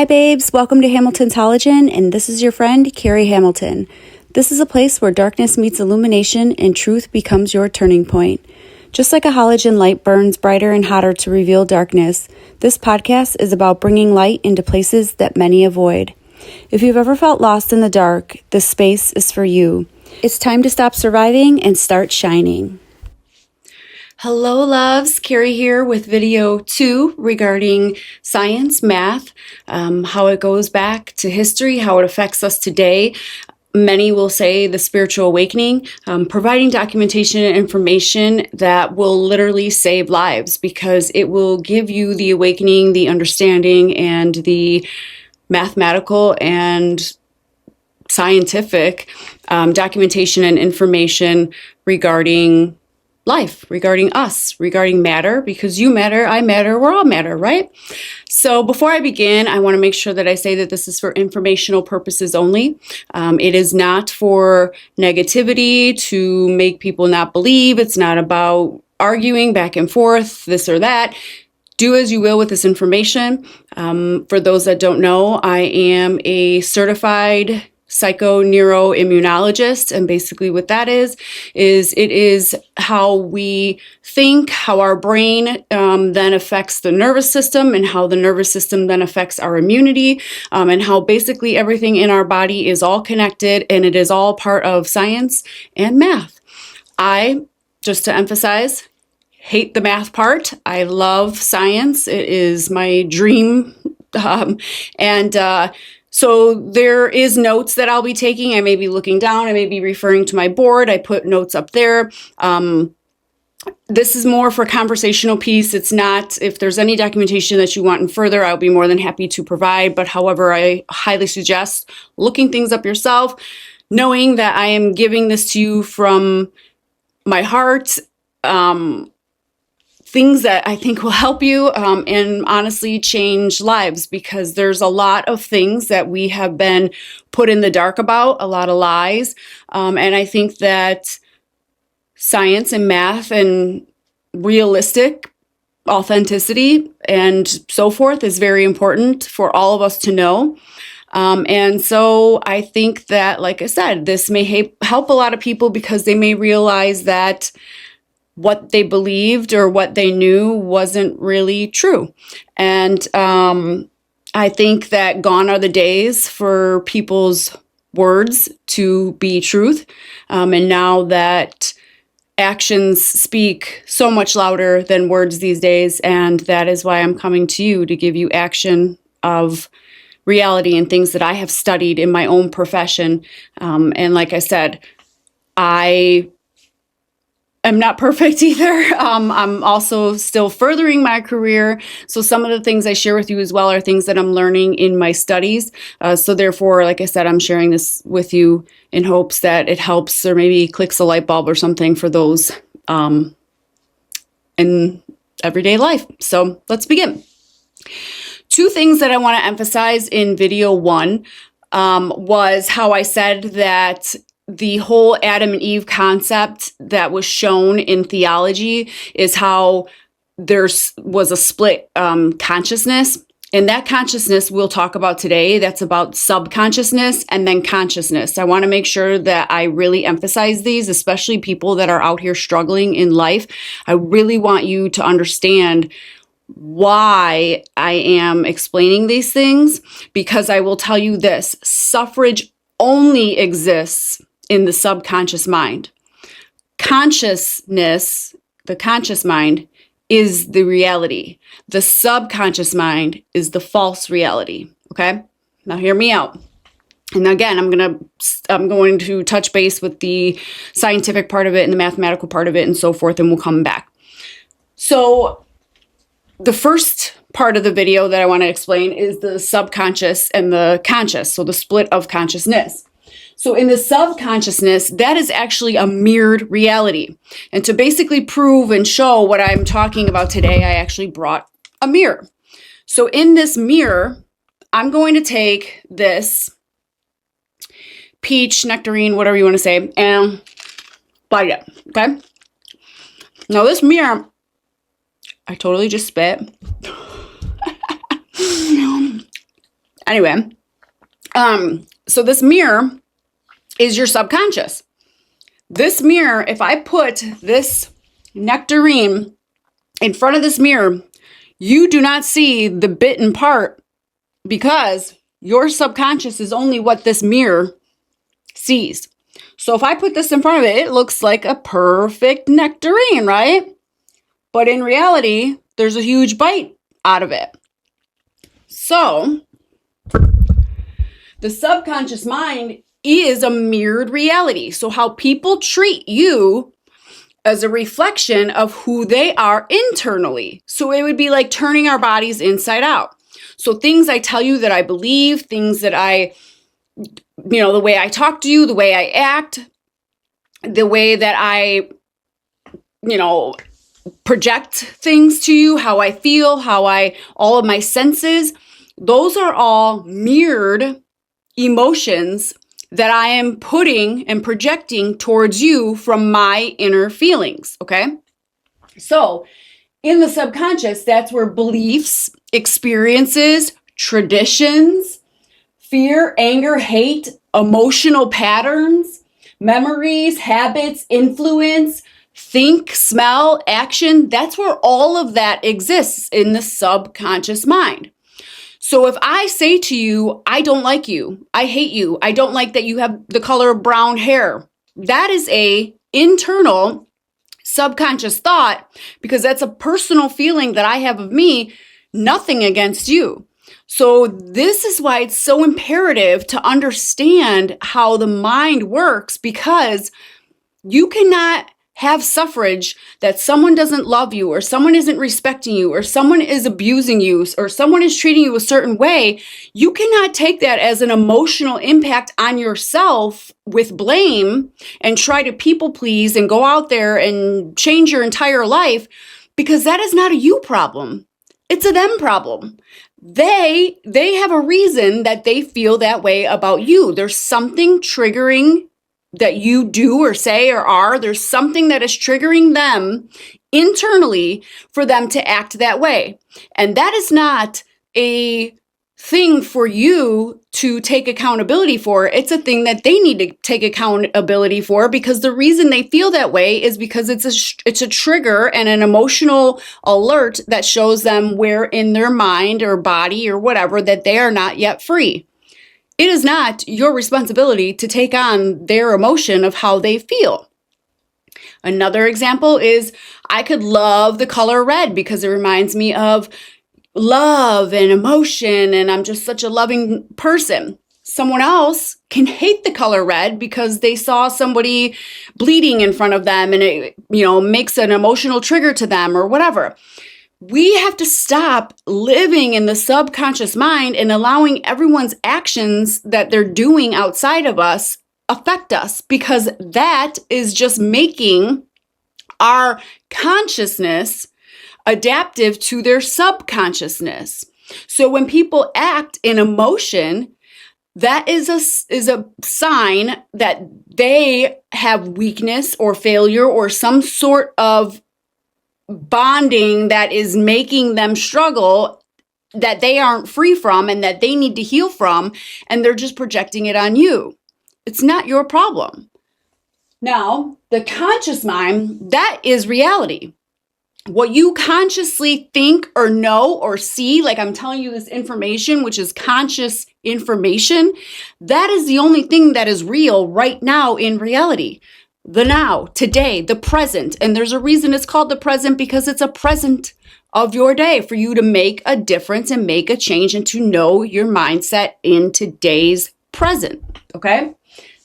Hi babes, welcome to Hamilton's Halogen, and this is your friend, Carrie Hamilton. This is a place where darkness meets illumination and truth becomes your turning point. Just like a halogen light burns brighter and hotter to reveal darkness, this podcast is about bringing light into places that many avoid. If you've ever felt lost in the dark, this space is for you. It's time to stop surviving and start shining. Hello loves, Carrie here with video 2 regarding science, math, how it goes back to history, how it affects us today. Many will say the spiritual awakening, providing documentation and information that will literally save lives because it will give you the awakening, the understanding, and the mathematical and scientific documentation and information regarding life, regarding us, regarding matter, because you matter, I matter, we're all matter, right? So before I begin, I want to make sure that I say that this is for informational purposes only. It is not for negativity to make people not believe. It's not about arguing back and forth, this or that. Do as you will with this information. For those that don't know, I am a certified psychoneuroimmunologist, and basically what that is it is how we think, how our brain then affects the nervous system, and how the nervous system then affects our immunity, and how basically everything in our body is all connected, and it is all part of science and math. I, just to emphasize, hate the math part. I love science. It is my dream, so there is notes that I'll be taking. I may be looking down. I may be referring to my board. I put notes up there. This is more for conversational piece. It's not, if there's any documentation that you want in further, I'll be more than happy to provide. But however, I highly suggest looking things up yourself, knowing that I am giving this to you from my heart, things that I think will help you and honestly change lives, because there's a lot of things that we have been put in the dark about, a lot of lies. And I think that science and math and realistic authenticity and so forth is very important for all of us to know. And so I think that, like I said, this may help a lot of people because they may realize that what they believed or what they knew wasn't really true. And I think that gone are the days for people's words to be truth. And now that actions speak so much louder than words these days, and that is why I'm coming to you to give you action of reality and things that I have studied in my own profession. And like I said, I'm not perfect either. I'm also still furthering my career. So some of the things I share with you as well are things that I'm learning in my studies. So therefore, like I said, I'm sharing this with you in hopes that it helps or maybe clicks a light bulb or something for those in everyday life. So let's begin. 2 things that I want to emphasize in video 1 was how I said that the whole Adam and Eve concept that was shown in theology is how there was a split consciousness. And that consciousness we'll talk about today, that's about subconsciousness and then consciousness. I want to make sure that I really emphasize these, especially people that are out here struggling in life. I really want you to understand why I am explaining these things, because I will tell you this: suffrage only exists in the subconscious mind. Consciousness, the conscious mind, is the reality. The subconscious mind is the false reality. Okay? Now hear me out. And again, I'm going to touch base with the scientific part of it and the mathematical part of it and so forth, and we'll come back. So the first part of the video that I want to explain is the subconscious and the conscious, so the split of consciousness. So in the subconsciousness, that is actually a mirrored reality. And to basically prove and show what I'm talking about today, I actually brought a mirror. So in this mirror, I'm going to take this peach, nectarine, whatever you want to say, and light it, okay? Now this mirror, I totally just spit. Anyway, so this mirror is your subconscious. This mirror, if I put this nectarine in front of this mirror, you do not see the bitten part because your subconscious is only what this mirror sees. So if I put this in front of it, it looks like a perfect nectarine, right? But in reality, there's a huge bite out of it. So the subconscious mind is a mirrored reality. So how people treat you as a reflection of who they are internally. So it would be like turning our bodies inside out. So things I tell you that I believe, things that the way I talk to you, the way I act, the way that I, project things to you, how I feel, all of my senses, those are all mirrored emotions that I am putting and projecting towards you from my inner feelings, okay? So in the subconscious, that's where beliefs, experiences, traditions, fear, anger, hate, emotional patterns, memories, habits, influence, think, smell, action, that's where all of that exists in the subconscious mind. So if I say to you, I don't like you, I hate you, I don't like that you have the color of brown hair, that is a internal subconscious thought because that's a personal feeling that I have of me, nothing against you. So this is why it's so imperative to understand how the mind works, because you cannot have suffrage that someone doesn't love you or someone isn't respecting you or someone is abusing you or someone is treating you a certain way. You cannot take that as an emotional impact on yourself with blame and try to people please and go out there and change your entire life, because that is not a you problem. It's a them problem. They have a reason that they feel that way about you. There's something triggering that you do or say or are. There's something that is triggering them internally for them to act that way. And that is not a thing for you to take accountability for. It's a thing that they need to take accountability for, because the reason they feel that way is because it's a trigger and an emotional alert that shows them where in their mind or body or whatever that they are not yet free. It is not your responsibility to take on their emotion of how they feel. Another example is I could love the color red because it reminds me of love and emotion, and I'm just such a loving person. Someone else can hate the color red because they saw somebody bleeding in front of them and it, makes an emotional trigger to them or whatever. We have to stop living in the subconscious mind and allowing everyone's actions that they're doing outside of us affect us, because that is just making our consciousness adaptive to their subconsciousness. So when people act in emotion, that is a sign that they have weakness or failure or some sort of bonding that is making them struggle, that they aren't free from and that they need to heal from, and they're just projecting it on you. It's not your problem. Now, the conscious mind, that is reality. What you consciously think or know or see, like I'm telling you this information, which is conscious information, that is the only thing that is real right now in reality. The now, today, the present. And there's a reason it's called the present, because it's a present of your day for you to make a difference and make a change and to know your mindset in today's present. Okay?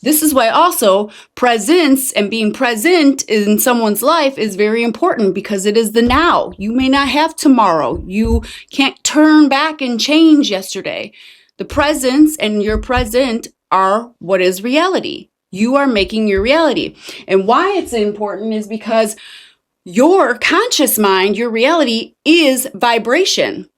This is why also presence and being present in someone's life is very important, because it is the now. You may not have tomorrow. You can't turn back and change yesterday. The presence and your present are what is reality. You are making your reality. And why it's important is because your conscious mind, your reality, is vibration.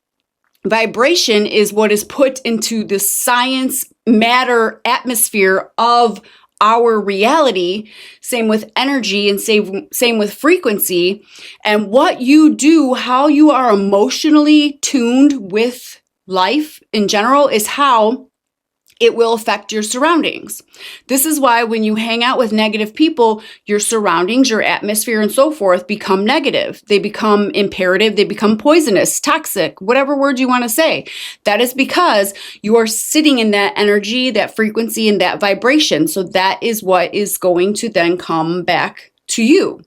Vibration is what is put into the science matter atmosphere of our reality. Same with energy and same with frequency. And what you do, how you are emotionally tuned with life in general is how it will affect your surroundings. This is why when you hang out with negative people, your surroundings, your atmosphere, and so forth become negative. They become imperative, they become poisonous, toxic, whatever word you want to say. That is because you are sitting in that energy, that frequency, and that vibration. So that is what is going to then come back to you.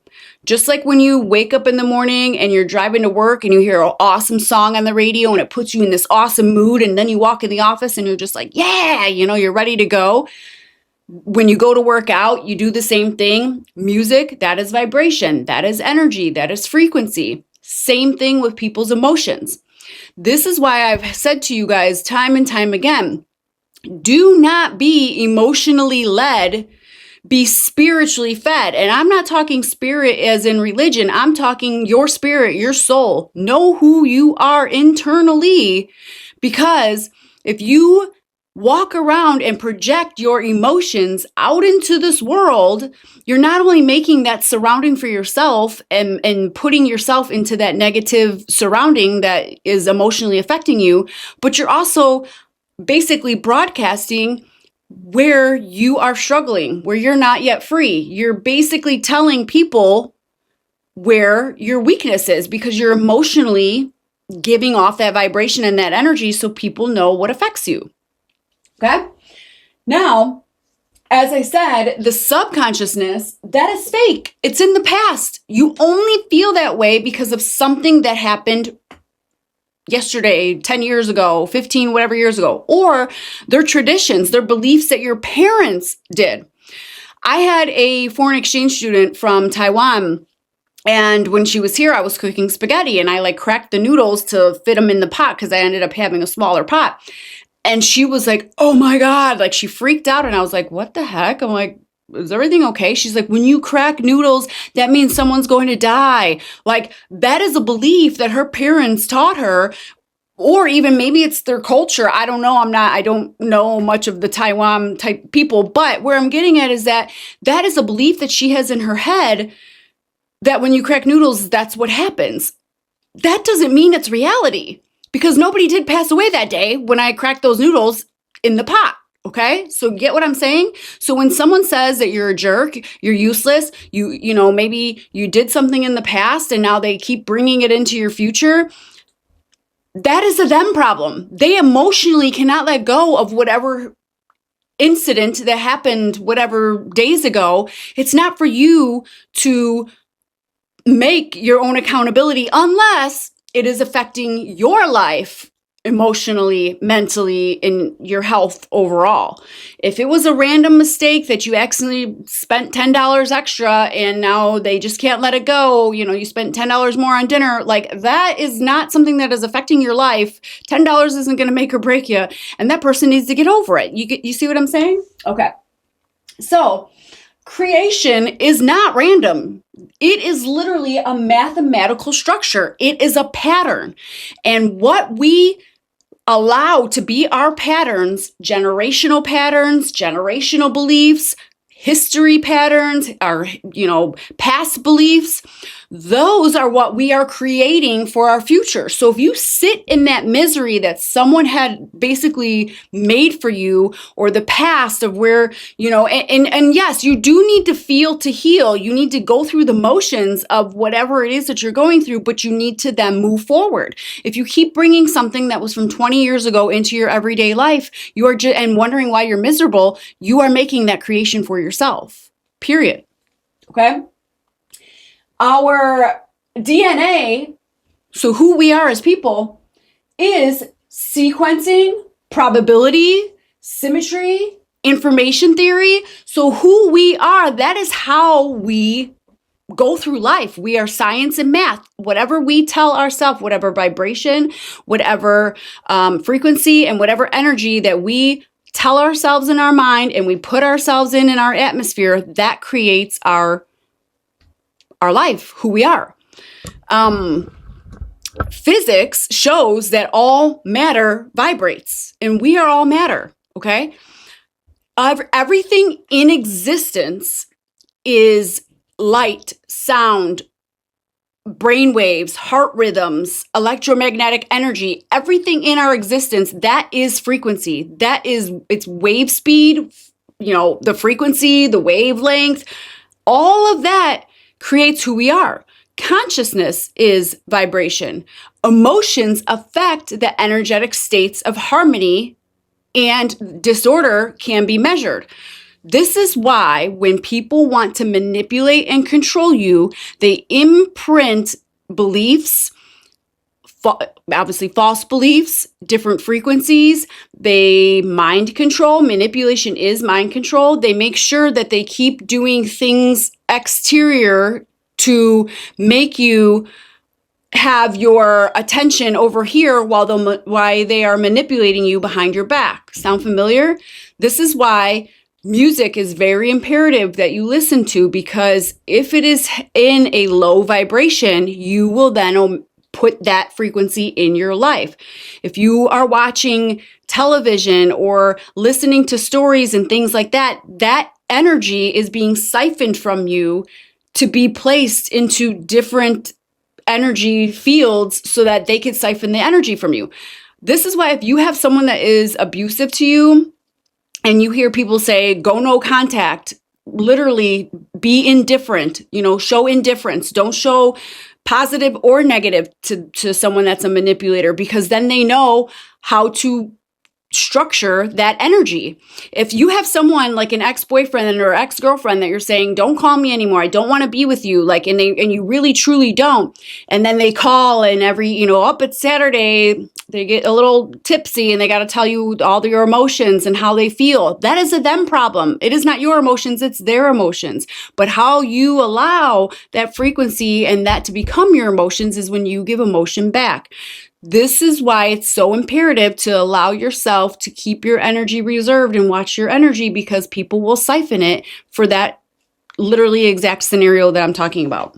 Just like when you wake up in the morning and you're driving to work and you hear an awesome song on the radio and it puts you in this awesome mood, and then you walk in the office and you're just like, yeah, you're ready to go. When you go to work out, you do the same thing. Music, that is vibration, that is energy, that is frequency. Same thing with people's emotions. This is why I've said to you guys time and time again, do not be emotionally led. Be spiritually fed. And I'm not talking spirit as in religion. I'm talking your spirit, your soul. Know who you are internally, because if you walk around and project your emotions out into this world, you're not only making that surrounding for yourself and putting yourself into that negative surrounding that is emotionally affecting you, but you're also basically broadcasting where you are struggling, where you're not yet free. You're basically telling people where your weakness is because you're emotionally giving off that vibration and that energy so people know what affects you. Okay? Now, as I said, the subconsciousness, that is fake. It's in the past. You only feel that way because of something that happened yesterday, 10 years ago, 15, whatever years ago, or their traditions, their beliefs that your parents did. I had a foreign exchange student from Taiwan, and when she was here, I was cooking spaghetti, and I cracked the noodles to fit them in the pot because I ended up having a smaller pot. And she was like, oh my God, she freaked out, and I was like, what the heck? I'm like, is everything okay? She's like, when you crack noodles, that means someone's going to die. That is a belief that her parents taught her, or even maybe it's their culture. I don't know. I don't know much of the Taiwan type people, but where I'm getting at is that is a belief that she has in her head that when you crack noodles, that's what happens. That doesn't mean it's reality, because nobody did pass away that day when I cracked those noodles in the pot. Okay, so get what I'm saying? So when someone says that you're a jerk, you're useless, maybe you did something in the past and now they keep bringing it into your future, that is a them problem. They emotionally cannot let go of whatever incident that happened whatever days ago. It's not for you to make your own accountability unless it is affecting your life emotionally, mentally, and your health overall. If it was a random mistake that you accidentally spent $10 extra and now they just can't let it go, you spent $10 more on dinner, that is not something that is affecting your life. $10 isn't going to make or break you, and that person needs to get over it. You see what I'm saying? Okay. So, creation is not random. It is literally a mathematical structure. It is a pattern. And what we allow to be our patterns, generational beliefs, history patterns, our, past beliefs, those are what we are creating for our future. So if you sit in that misery that someone had basically made for you, or the past of where, and yes, you do need to feel to heal. You need to go through the motions of whatever it is that you're going through, but you need to then move forward. If you keep bringing something that was from 20 years ago into your everyday life, you are and wondering why you're miserable, you are making that creation for yourself, period. Okay? Our DNA, so who we are as people, is sequencing, probability, symmetry, information theory. So who we are, that is how we go through life. We are science and math. Whatever we tell ourselves, whatever vibration, whatever frequency, and whatever energy that we tell ourselves in our mind and we put ourselves in our atmosphere, that creates our life, who we are. Physics shows that all matter vibrates, and we are all matter, okay? Everything in existence is light, sound, brain waves, heart rhythms, electromagnetic energy, everything in our existence, that is frequency. It's wave speed, the frequency, the wavelength, all of that creates who we are. Consciousness is vibration. Emotions affect the energetic states of harmony, and disorder can be measured. This is why when people want to manipulate and control you, they imprint beliefs, obviously false beliefs, different frequencies. They mind control. Manipulation is mind control. They make sure that they keep doing things exterior to make you have your attention over here while they are manipulating you behind your back. Sound familiar? This is why music is very imperative that you listen to, because if it is in a low vibration, you will then put that frequency in your life. If you are watching television or listening to stories and things like that, that energy is being siphoned from you to be placed into different energy fields so that they could siphon the energy from you. This is why if you have someone that is abusive to you and you hear people say, go no contact, literally be indifferent, show indifference. Don't show positive or negative to someone that's a manipulator, because then they know how to structure that energy. If you have someone like an ex-boyfriend or ex-girlfriend that you're saying, don't call me anymore, I don't want to be with you, and you really truly don't, and then they call and it's Saturday, they get a little tipsy and they got to tell you all your emotions and how they feel. That is a them problem. It is not your emotions, it's their emotions. But how you allow that frequency and that to become your emotions is when you give emotion back. This is why it's so imperative to allow yourself to keep your energy reserved and watch your energy, because people will siphon it for that literally exact scenario that I'm talking about.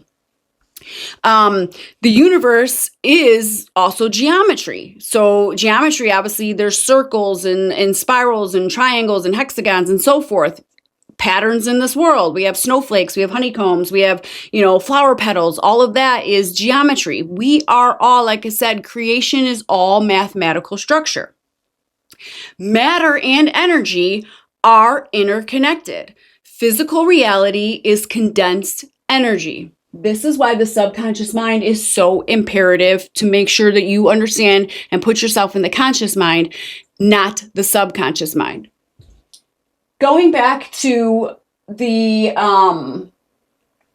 The universe is also geometry. So geometry, obviously, there's circles and spirals and triangles and hexagons and so forth. Patterns in this world. We have snowflakes, we have honeycombs, we have, flower petals. All of that is geometry. We are all, like I said, creation is all mathematical structure. Matter and energy are interconnected. Physical reality is condensed energy. This is why the subconscious mind is so imperative to make sure that you understand and put yourself in the conscious mind, not the subconscious mind. Going back to the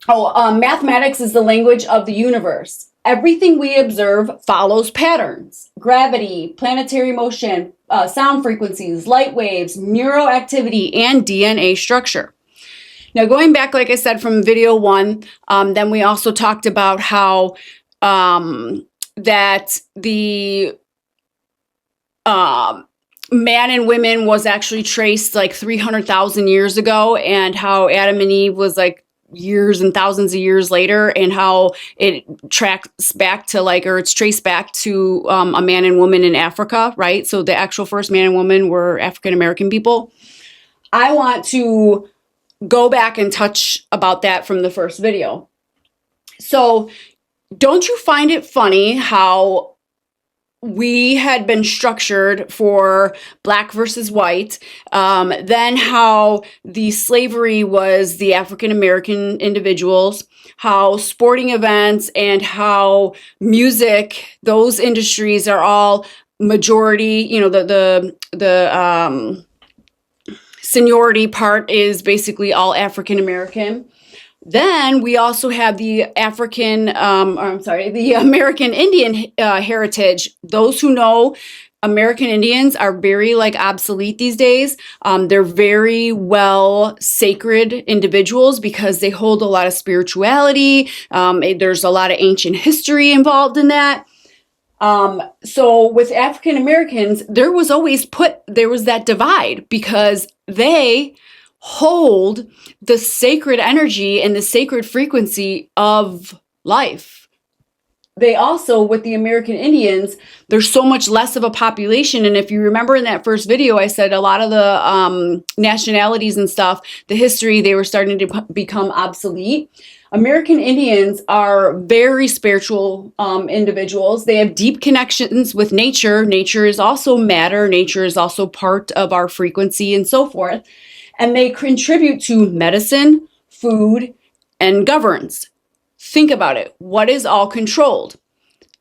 mathematics is the language of the universe. Everything we observe follows patterns: gravity, planetary motion, sound frequencies, light waves, neuroactivity, and DNA structure. Now, going back, like I said, from video 1, then we also talked about how that the man and women was actually traced like 300,000 years ago, and how Adam and Eve was like years and thousands of years later, and how it tracks back to it's traced back to a man and woman in Africa, right? So the actual first man and woman were African American people. I want to go back and touch about that from the first video. So don't you find it funny how we had been structured for black versus white, then how the slavery was the African American individuals, how sporting events and how music, those industries are all majority, the seniority part is basically all African American. Then we also have the American Indian heritage. Those who know American Indians are very obsolete these days. They're very well sacred individuals because they hold a lot of spirituality. There's a lot of ancient history involved in that. So with African Americans, there was that divide because they hold the sacred energy and the sacred frequency of life. they also, with the American Indians, there's so much less of a population. And if you remember in that first video, I said a lot of the nationalities and stuff, the history, they were starting to become obsolete. American Indians are very spiritual individuals. They have deep connections with nature. Nature is also matter. Nature is also part of our frequency and so forth. And they contribute to medicine, food, and governance. Think about it. What is all controlled?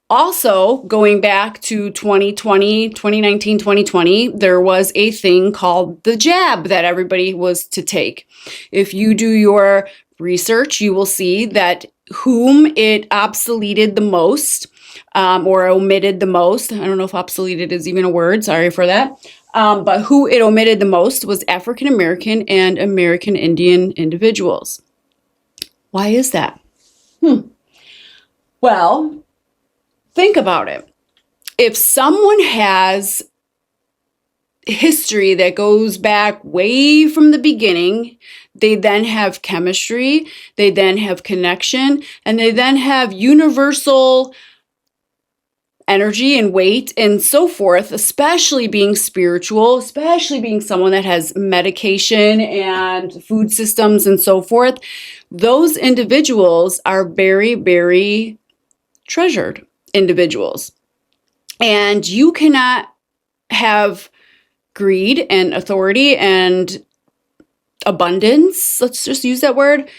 Also, going back to 2019, 2020, there was a thing called the jab that everybody was to take. If you do your research, you will see that whom it obsoleted the most or omitted the most. I don't know if obsoleted is even a word. Sorry for that. But who it omitted the most was African American and American Indian individuals. Why is that? Well, think about it. If someone has history that goes back way from the beginning, they then have chemistry, they then have connection, and they then have universal energy and weight and so forth, especially being spiritual, especially being someone that has medication and food systems and so forth. Those individuals are very, very treasured individuals. And you cannot have greed and authority and abundance, let's just use that word,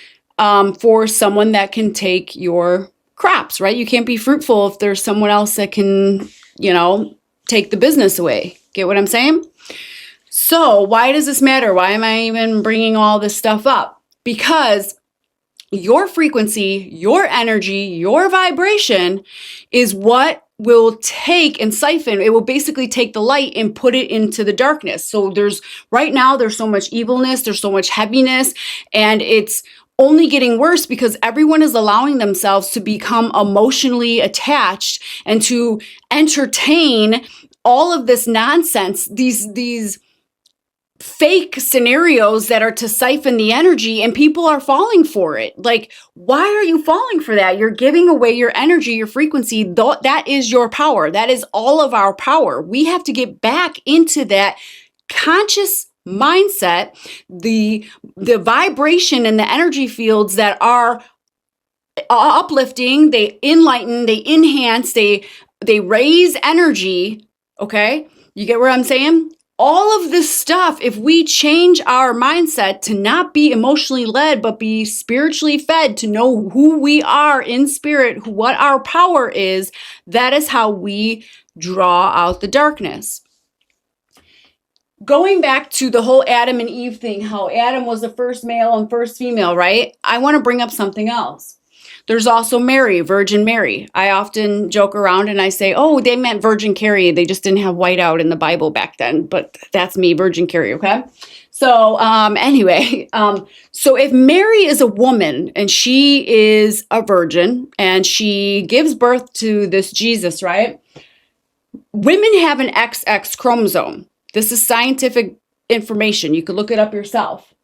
for someone that can take your crops, right? You can't be fruitful if there's someone else that can, take the business away. Get what I'm saying? So why does this matter? Why am I even bringing all this stuff up? Because your frequency, your energy, your vibration is what will take and siphon. It will basically take the light and put it into the darkness. So right now, there's so much evilness, there's so much heaviness, and it's only getting worse because everyone is allowing themselves to become emotionally attached and to entertain all of this nonsense, these fake scenarios that are to siphon the energy, and people are falling for it. Like, why are you falling for that? You're giving away your energy, your frequency. That is your power. That is all of our power. We have to get back into that conscious mindset, the vibration and the energy fields that are uplifting, they enlighten, they enhance, they raise energy. Okay? You get what I'm saying? All of this stuff, if we change our mindset to not be emotionally led, but be spiritually fed, to know who we are in spirit, what our power is, that is how we draw out the darkness. Going back to the whole Adam and Eve thing, how Adam was the first male and first female, right? I want to bring up something else. There's also Mary, Virgin Mary. I often joke around and I say, oh, they meant Virgin Carrie. They just didn't have white out in the Bible back then. But that's me, Virgin Carrie, okay? So anyway, so if Mary is a woman and she is a virgin and she gives birth to this Jesus, right? Women have an XX chromosome. This is scientific information. You could look it up yourself.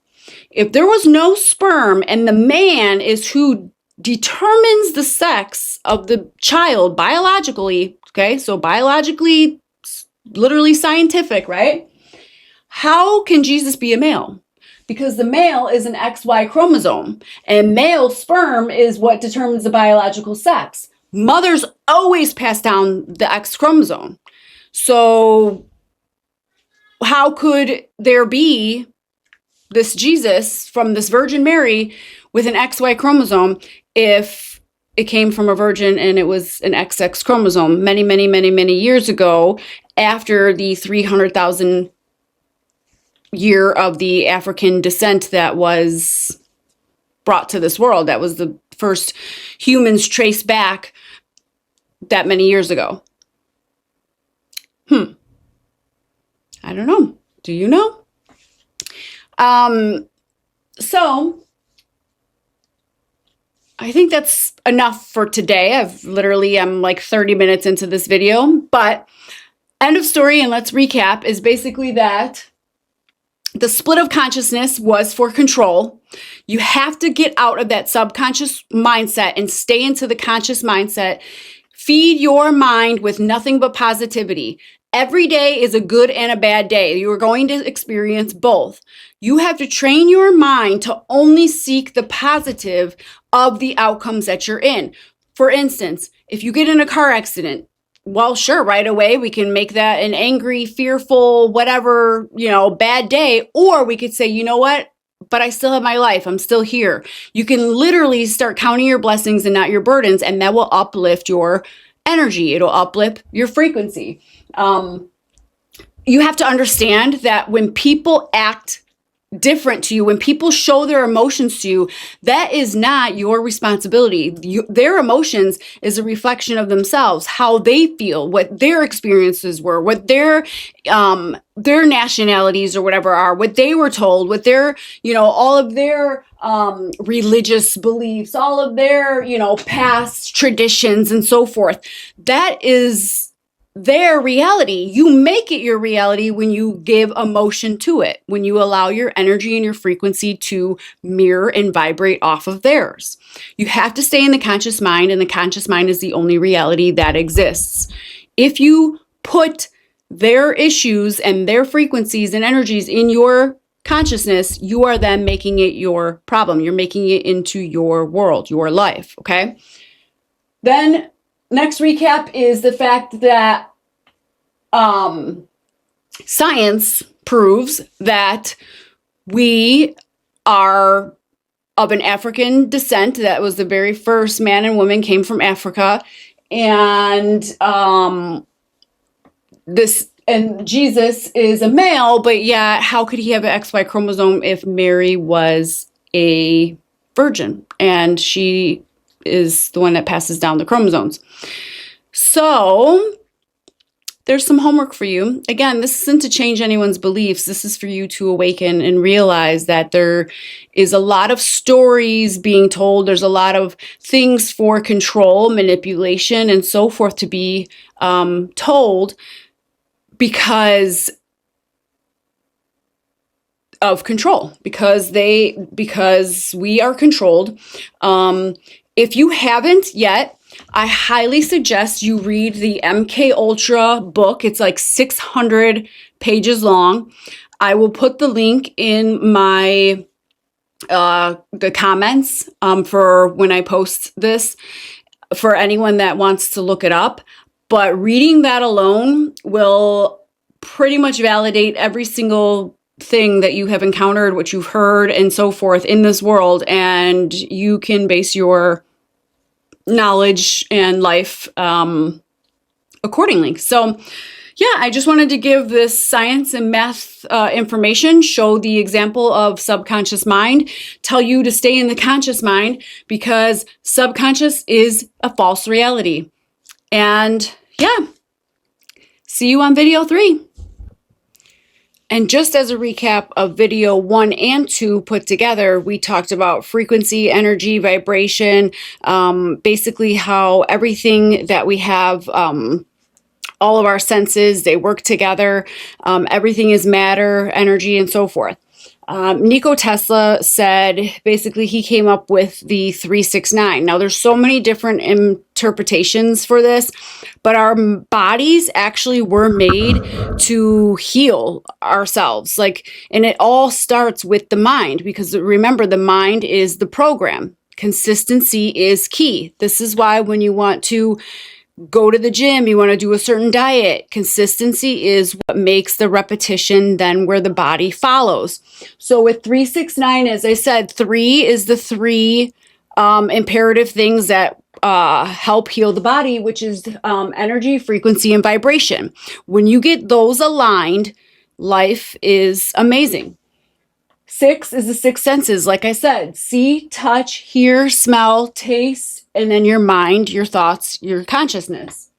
If there was no sperm and the man is who determines the sex of the child biologically, okay? So biologically, literally scientific, right? How can Jesus be a male? Because the male is an XY chromosome, and male sperm is what determines the biological sex. Mothers always pass down the X chromosome. So how could there be this Jesus from this Virgin Mary with an XY chromosome if it came from a virgin and it was an XX chromosome many, many, many, many years ago, after the 300,000 year of the African descent that was brought to this world? That was the first humans traced back that many years ago. I don't know. Do you know? So I think that's enough for today. I'm like 30 minutes into this video, but end of story, and let's recap, is basically that the split of consciousness was for control. You have to get out of that subconscious mindset and stay into the conscious mindset Feed your mind with nothing but positivity. Every day is a good and a bad day. You are going to experience both. You have to train your mind to only seek the positive of the outcomes that you're in. For instance, if you get in a car accident, well, sure, right away we can make that an angry, fearful, whatever, bad day. Or we could say, you know what? But I still have my life. I'm still here. You can literally start counting your blessings and not your burdens, and that will uplift your energy. It'll uplift your frequency. You have to understand that when people act different to you, when people show their emotions to you, that is not your responsibility. Their emotions is a reflection of themselves, how they feel, what their experiences were, what their nationalities or whatever are, what they were told, what their, all of their religious beliefs, all of their, past traditions and so forth. That is their reality. You make it your reality when you give emotion to it, when you allow your energy and your frequency to mirror and vibrate off of theirs. You have to stay in the conscious mind, and the conscious mind is the only reality that exists. If you put their issues and their frequencies and energies in your consciousness, you are then making it your problem. You're making it into your world, your life, okay? Then next recap is the fact that science proves that we are of an African descent. That was the very first man and woman came from Africa. And Jesus is a male, but yet how could he have an XY chromosome if Mary was a virgin? And she is the one that passes down the chromosomes. So there's some homework for you. Again, this isn't to change anyone's beliefs. This is for you to awaken and realize that there is a lot of stories being told. There's a lot of things for control, manipulation, and so forth to be told because of control, because we are controlled. If you haven't yet, I highly suggest you read the MK Ultra book. It's like 600 pages long. I will put the link in my the comments for when I post this for anyone that wants to look it up. But reading that alone will pretty much validate every single thing that you have encountered, what you've heard, and so forth in this world, and you can base your knowledge and life accordingly. So yeah, I just wanted to give this science and math information, show the example of subconscious mind, tell you to stay in the conscious mind because subconscious is a false reality. And yeah, see you on video 3. And just as a recap of video 1 and 2 put together, we talked about frequency, energy, vibration, basically how everything that we have, all of our senses, they work together. Everything is matter, energy, and so forth. Nikola Tesla said, basically, he came up with the 369. Now, there's so many different interpretations for this, but our bodies actually were made to heal ourselves. And it all starts with the mind, because remember, the mind is the program. Consistency is key. This is why when you want to go to the gym, you want to do a certain diet. Consistency is what makes the repetition then where the body follows. So with 369, as I said, 3 is the 3 imperative things that help heal the body, which is energy, frequency, and vibration. When you get those aligned, life is amazing. 6 is the 6 senses. Like I said, see, touch, hear, smell, taste, and then your mind, your thoughts, your consciousness.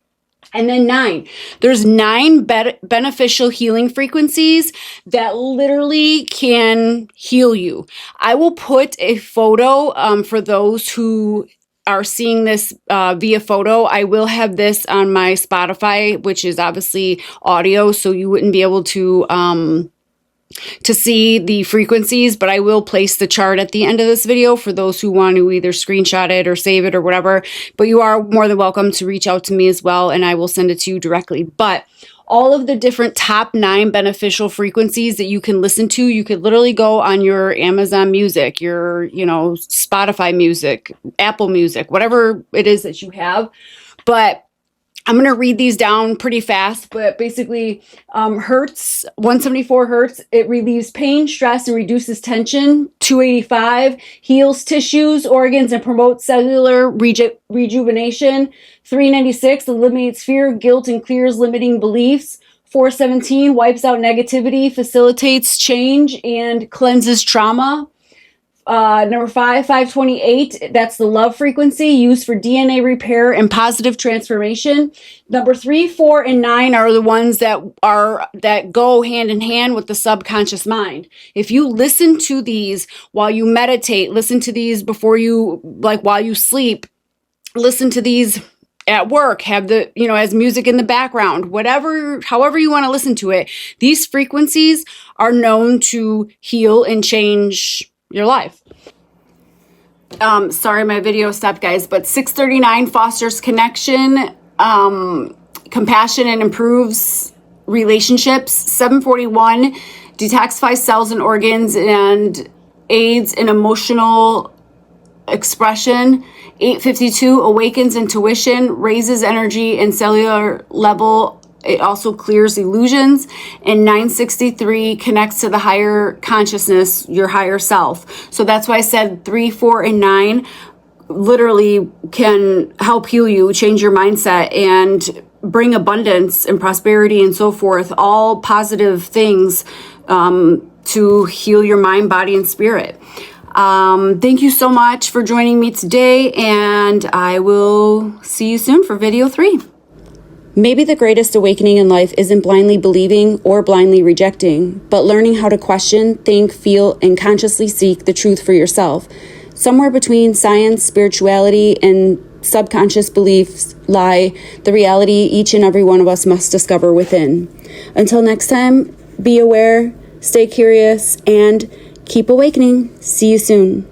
And then 9, there's 9 beneficial healing frequencies that literally can heal you. I will put a photo for those who are seeing this via photo. I will have this on my Spotify, which is obviously audio, so you wouldn't be able to to see the frequencies, but I will place the chart at the end of this video for those who want to either screenshot it or save it or whatever. But you are more than welcome to reach out to me as well, and I will send it to you directly. But all of the different top 9 beneficial frequencies that you can listen to, you could literally go on your Amazon Music, your, Spotify Music, Apple Music, whatever it is that you have. But I'm going to read these down pretty fast, but basically, hertz, 174 hertz, it relieves pain, stress, and reduces tension. 285 heals tissues, organs, and promotes cellular rejuvenation. 396 eliminates fear, guilt, and clears limiting beliefs. 417 wipes out negativity, facilitates change, and cleanses trauma. Number 528, that's the love frequency used for DNA repair and positive transformation. Number 3, 4, and 9 are the ones that go hand in hand with the subconscious mind. If you listen to these while you meditate, listen to these before you, while you sleep, listen to these at work, have the, as music in the background, however you want to listen to it, these frequencies are known to heal and change your life. Sorry, my video stopped, guys, but 639 fosters connection, compassion, and improves relationships. 741 detoxifies cells and organs and aids in emotional expression. 852 awakens intuition, raises energy and cellular level. It also clears illusions. And 963 connects to the higher consciousness, your higher self. So that's why I said 3, 4, and 9 literally can help heal you, change your mindset, and bring abundance and prosperity and so forth, all positive things to heal your mind, body, and spirit. Thank you so much for joining me today, and I will see you soon for video 3. Maybe the greatest awakening in life isn't blindly believing or blindly rejecting, but learning how to question, think, feel, and consciously seek the truth for yourself. Somewhere between science, spirituality, and subconscious beliefs lie the reality each and every one of us must discover within. Until next time, be aware, stay curious, and keep awakening. See you soon.